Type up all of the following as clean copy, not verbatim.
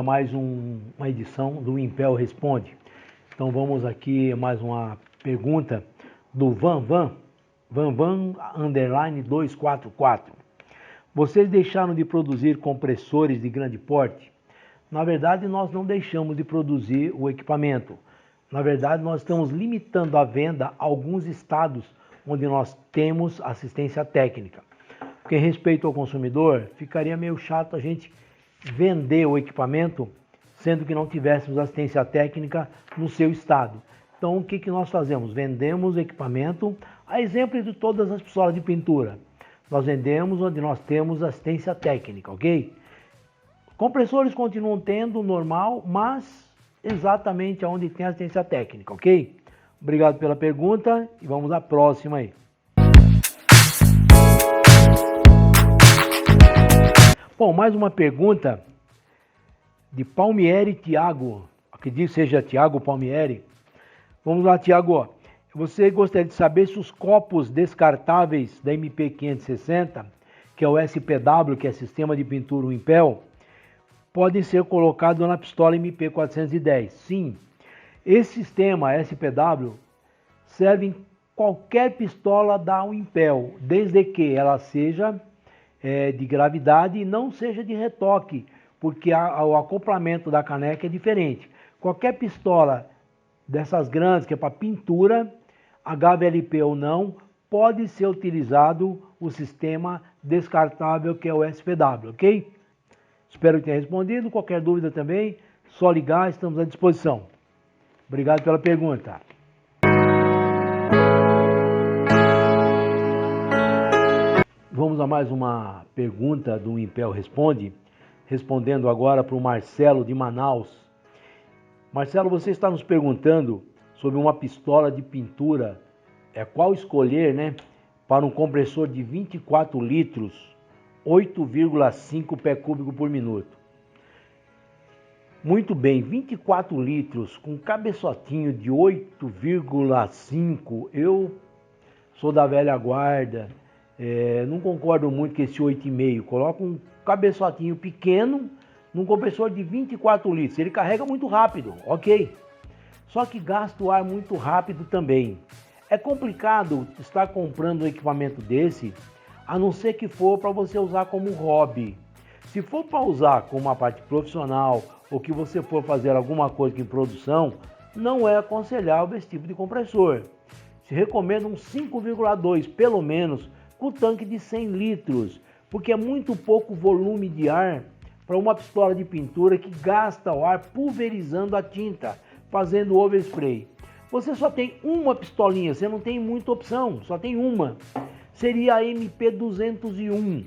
a mais uma edição do Impel Responde. Então vamos aqui a mais uma pergunta do Vanvan underline 244. Vocês deixaram de produzir compressores de grande porte? Na verdade, nós não deixamos de produzir o equipamento. Na verdade, nós estamos limitando a venda a alguns estados onde nós temos assistência técnica. Porque, em respeito ao consumidor, ficaria meio chato a gente vender o equipamento, sendo que não tivéssemos assistência técnica no seu estado. Então, o que nós fazemos? Vendemos o equipamento, a exemplo de todas as pistolas de pintura. Nós vendemos onde nós temos assistência técnica, ok? Compressores continuam tendo normal, mas exatamente onde tem assistência técnica, ok? Obrigado pela pergunta e vamos à próxima aí. Bom, mais uma pergunta de Palmieri Thiago. Acredito que seja Thiago Palmieri. Vamos lá, Thiago. Você gostaria de saber se os copos descartáveis da MP560, que é o SPW, que é Sistema de Pintura Impel, podem ser colocados na pistola MP410? Sim. Esse sistema SPW serve em qualquer pistola da Impel, desde que ela seja de gravidade e não seja de retoque, porque o acoplamento da caneca é diferente. Qualquer pistola dessas grandes, que é para pintura, HVLP ou não, pode ser utilizado o sistema descartável que é o SPW, ok? Espero que tenha respondido. Qualquer dúvida também, só ligar, estamos à disposição. Obrigado pela pergunta. Vamos a mais uma pergunta do Impel Responde, respondendo agora para o Marcelo de Manaus. Marcelo, você está nos perguntando sobre uma pistola de pintura, qual escolher, né, para um compressor de 24 litros, 8,5 pé cúbico por minuto. Muito bem, 24 litros com cabeçotinho de 8,5, eu sou da velha guarda, não concordo muito com esse 8,5. Coloca um cabeçotinho pequeno num compressor de 24 litros. Ele carrega muito rápido, ok? Só que gasta o ar muito rápido também. É complicado estar comprando um equipamento desse, a não ser que for para você usar como hobby. Se for para usar como uma parte profissional ou que você for fazer alguma coisa em produção, não é aconselhável esse tipo de compressor. Se recomenda um 5,2 pelo menos, com tanque de 100 litros, porque é muito pouco volume de ar para uma pistola de pintura que gasta o ar pulverizando a tinta, fazendo overspray. Você só tem uma pistolinha, você não tem muita opção, só tem uma. Seria a MP201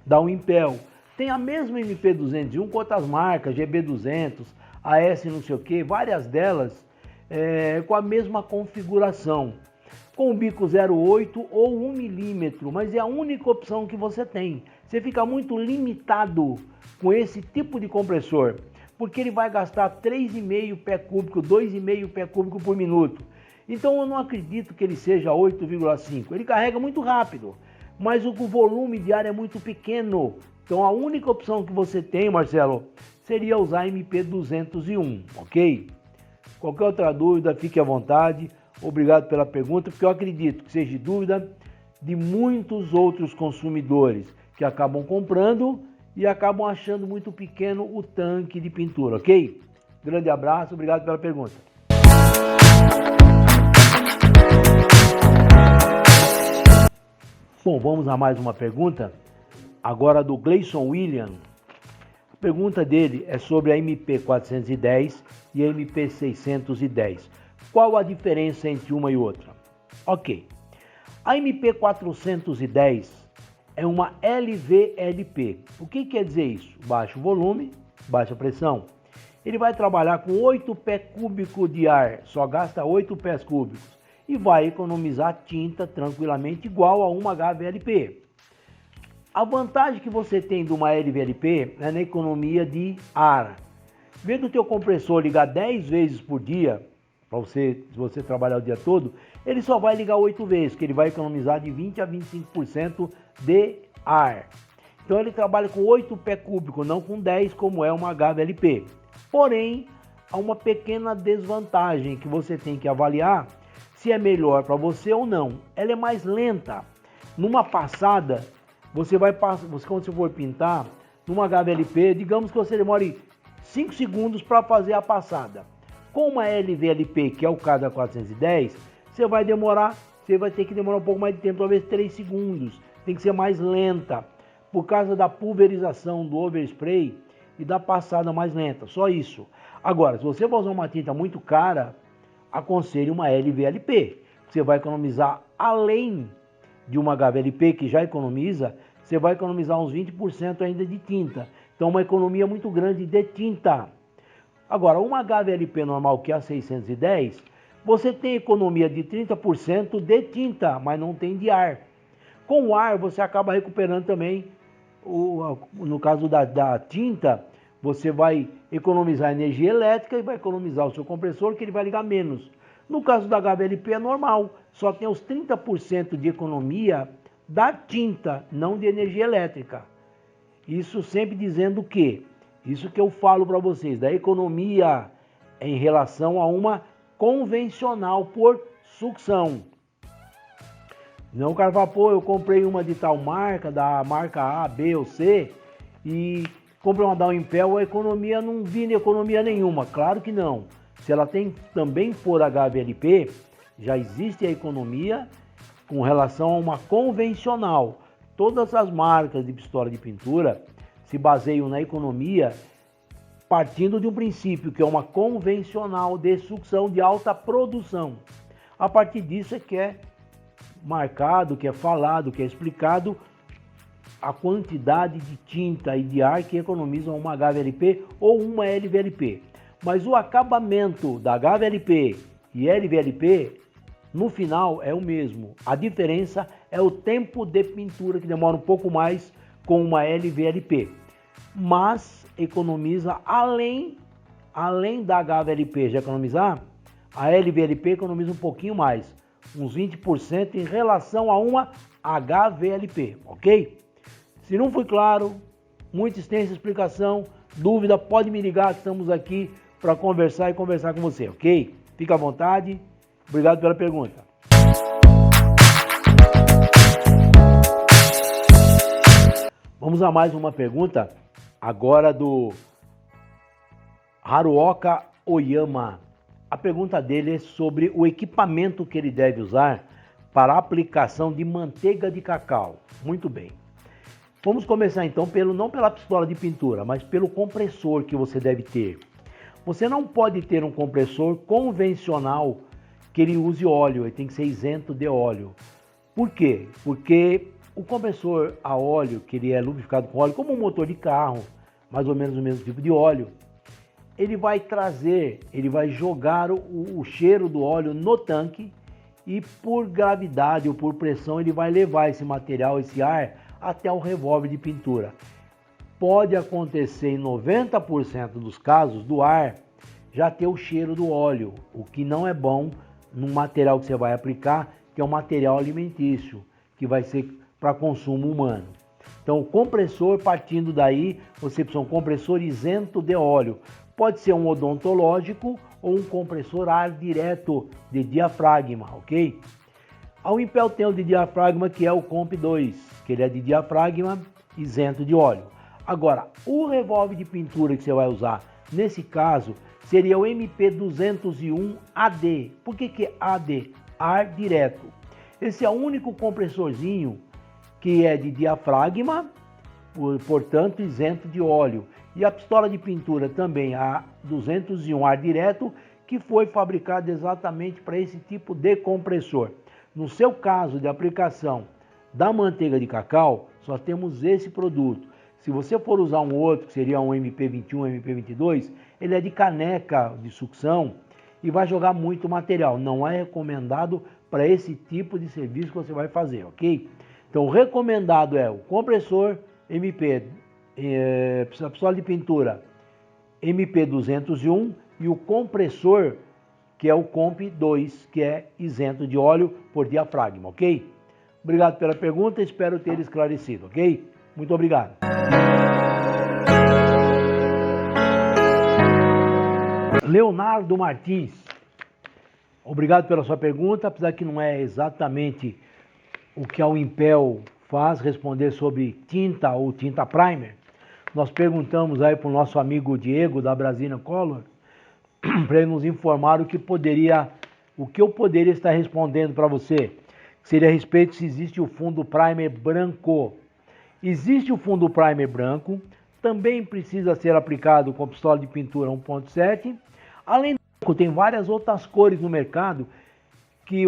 da Impel. Tem a mesma MP201 com outras marcas, GB200, AS não sei o que, várias delas com a mesma configuração. Com o bico 0,8 ou 1 milímetro, mas é a única opção que você tem. Você fica muito limitado com esse tipo de compressor, porque ele vai gastar 3,5 pé cúbico, 2,5 pé cúbico por minuto. Então eu não acredito que ele seja 8,5. Ele carrega muito rápido, mas o volume de ar é muito pequeno. Então a única opção que você tem, Marcelo, seria usar MP201, ok? Qualquer outra dúvida, fique à vontade. Obrigado pela pergunta, porque eu acredito que seja dúvida de muitos outros consumidores que acabam comprando e acabam achando muito pequeno o tanque de pintura, ok? Grande abraço, obrigado pela pergunta. Bom, vamos a mais uma pergunta, agora do Gleison William. A pergunta dele é sobre a MP410 e a MP610. Qual a diferença entre uma e outra? Ok. A MP410 é uma LVLP. O que quer dizer isso? Baixo volume, baixa pressão. Ele vai trabalhar com 8 pé cúbico de ar, só gasta 8 pés cúbicos e vai economizar tinta tranquilamente igual a uma HVLP. A vantagem que você tem de uma LVLP é na economia de ar. Vendo o teu compressor ligar 10 vezes por dia, se você trabalhar o dia todo, ele só vai ligar 8 vezes, que ele vai economizar de 20 a 25% de ar. Então ele trabalha com 8 pé cúbico, não com 10 como é uma HVLP. Porém, há uma pequena desvantagem que você tem que avaliar se é melhor para você ou não. Ela é mais lenta. Numa passada, quando você for pintar, numa HVLP, digamos que você demore 5 segundos para fazer a passada. Com uma LVLP, que é o cada 410, você vai ter que demorar um pouco mais de tempo, talvez 3 segundos. Tem que ser mais lenta, por causa da pulverização do overspray e da passada mais lenta, só isso. Agora, se você for usar uma tinta muito cara, aconselho uma LVLP. Você vai economizar, além de uma HVLP que já economiza, você vai economizar uns 20% ainda de tinta. Então, uma economia muito grande de tinta. Agora, uma HVLP normal, que é a 610, você tem economia de 30% de tinta, mas não tem de ar. Com o ar, você acaba recuperando também, no caso da tinta, você vai economizar energia elétrica e vai economizar o seu compressor, que ele vai ligar menos. No caso da HVLP é normal, só tem os 30% de economia da tinta, não de energia elétrica. Isso sempre dizendo o quê? Isso que eu falo para vocês, da economia em relação a uma convencional por sucção. Não, o cara fala, pô, eu comprei uma de tal marca, da marca A, B ou C, e comprei uma da Impel, a economia, não vi economia nenhuma. Claro que não. Se ela tem também por HVLP, já existe a economia com relação a uma convencional. Todas as marcas de pistola de pintura se baseiam na economia partindo de um princípio que é uma convencional de sucção de alta produção. A partir disso é que é marcado, que é falado, que é explicado a quantidade de tinta e de ar que economizam uma HVLP ou uma LVLP. Mas o acabamento da HVLP e LVLP no final é o mesmo. A diferença é o tempo de pintura, que demora um pouco mais com uma LVLP. Mas economiza além da HVLP já economizar, a LVLP economiza um pouquinho mais, uns 20% em relação a uma HVLP, ok? Se não foi claro, muito extensa explicação, dúvida, pode me ligar, que estamos aqui para conversar com você, ok? Fica à vontade, obrigado pela pergunta. Vamos a mais uma pergunta, agora do Haruoka Oyama. A pergunta dele é sobre o equipamento que ele deve usar para a aplicação de manteiga de cacau. Muito bem. Vamos começar então não pela pistola de pintura, mas pelo compressor que você deve ter. Você não pode ter um compressor convencional que ele use óleo, ele tem que ser isento de óleo. Por quê? Porque o compressor a óleo, que ele é lubrificado com óleo, como um motor de carro, mais ou menos o mesmo tipo de óleo, ele vai jogar o cheiro do óleo no tanque e por gravidade ou por pressão ele vai levar esse material, esse ar, até o revólver de pintura. Pode acontecer em 90% dos casos do ar já ter o cheiro do óleo, o que não é bom no material que você vai aplicar, que é um material alimentício, que vai ser para consumo humano. Então o compressor, partindo daí, você precisa de um compressor isento de óleo. Pode ser um odontológico ou um compressor ar direto de diafragma, ok? A Impel tem o de diafragma, que é o Comp 2, que ele é de diafragma isento de óleo. Agora, o revólver de pintura que você vai usar, nesse caso, seria o MP201AD. Por que é AD? Ar direto. Esse é o único compressorzinho que é de diafragma, portanto isento de óleo. E a pistola de pintura também, a 201 ar direto, que foi fabricada exatamente para esse tipo de compressor. No seu caso de aplicação da manteiga de cacau, só temos esse produto. Se você for usar um outro, que seria um MP21, MP22, ele é de caneca de sucção e vai jogar muito material. Não é recomendado para esse tipo de serviço que você vai fazer, ok? Então, o recomendado é o compressor MP, a pistola de pintura MP201 e o compressor, que é o Comp 2, que é isento de óleo por diafragma, ok? Obrigado pela pergunta, espero ter esclarecido, ok? Muito obrigado. Leonardo Martins, obrigado pela sua pergunta, apesar que não é exatamente o que a Wimpel faz, responder sobre tinta ou tinta primer. Nós perguntamos aí para o nosso amigo Diego, da Brazilian Color, para ele nos informar o que eu poderia estar respondendo para você. Seria a respeito se existe o fundo primer branco. Existe o fundo primer branco, também precisa ser aplicado com pistola de pintura 1.7. Além do branco, tem várias outras cores no mercado que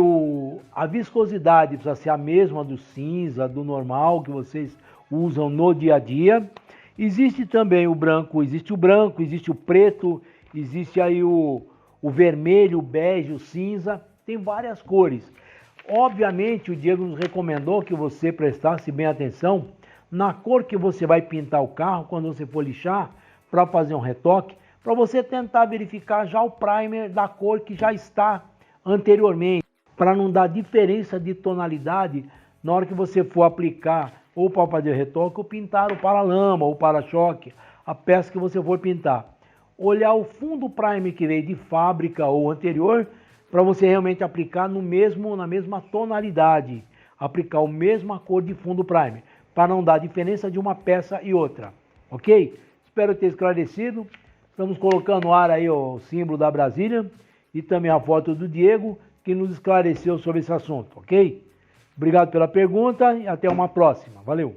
a viscosidade precisa ser a mesma do cinza, do normal, que vocês usam no dia a dia. Existe também o branco, existe o preto, existe aí o vermelho, o bege, o cinza, tem várias cores. Obviamente o Diego nos recomendou que você prestasse bem atenção na cor que você vai pintar o carro quando você for lixar para fazer um retoque, para você tentar verificar já o primer da cor que já está anteriormente, para não dar diferença de tonalidade na hora que você for aplicar ou para fazer retoque ou pintar o para-lama ou para-choque, a peça que você for pintar. Olhar o fundo primer que veio de fábrica ou anterior para você realmente aplicar na mesma tonalidade, aplicar a mesma cor de fundo primer, para não dar diferença de uma peça e outra, ok? Espero ter esclarecido. Estamos colocando no ar aí o símbolo da Brasília e também a foto do Diego, que nos esclareceu sobre esse assunto, ok? Obrigado pela pergunta e até uma próxima. Valeu!